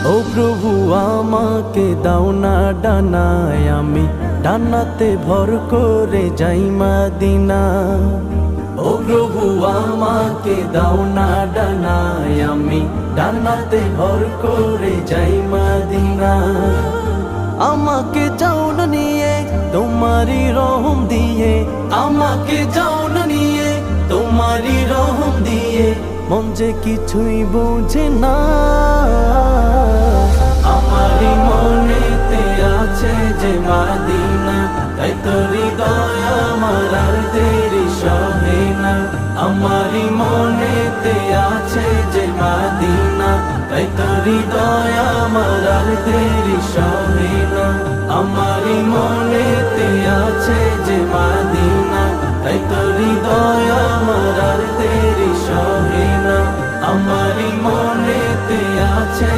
ও প্রভু আমাকে দাও না ডানায়, আমি ডানাতে ভর করে যাই মদিনা। ও প্রভু আমাকে দাও না ডানায়, আমি ডানাতে ভর করে যাই মদিনা। আমাকে যাও না নিয়ে তোমারি রহম দিয়ে, আমাকে যাও না নিয়ে তোমারি রহম দিয়ে, মন যে কিছুই বোঝে না। আমারি মনেতে আছে যে মদিনা, তাই তো হৃদয় আমার আর দেরি সহে না। আমারি মনেতে আছে যে মদিনা, তাই তো হৃদয় আমার আর দেরি সহে না। আমারি মনেতে আছে যে মদিনা, তাই তো হৃদয় আমার আর দেরি সহে না। আমারি মনেতে আছে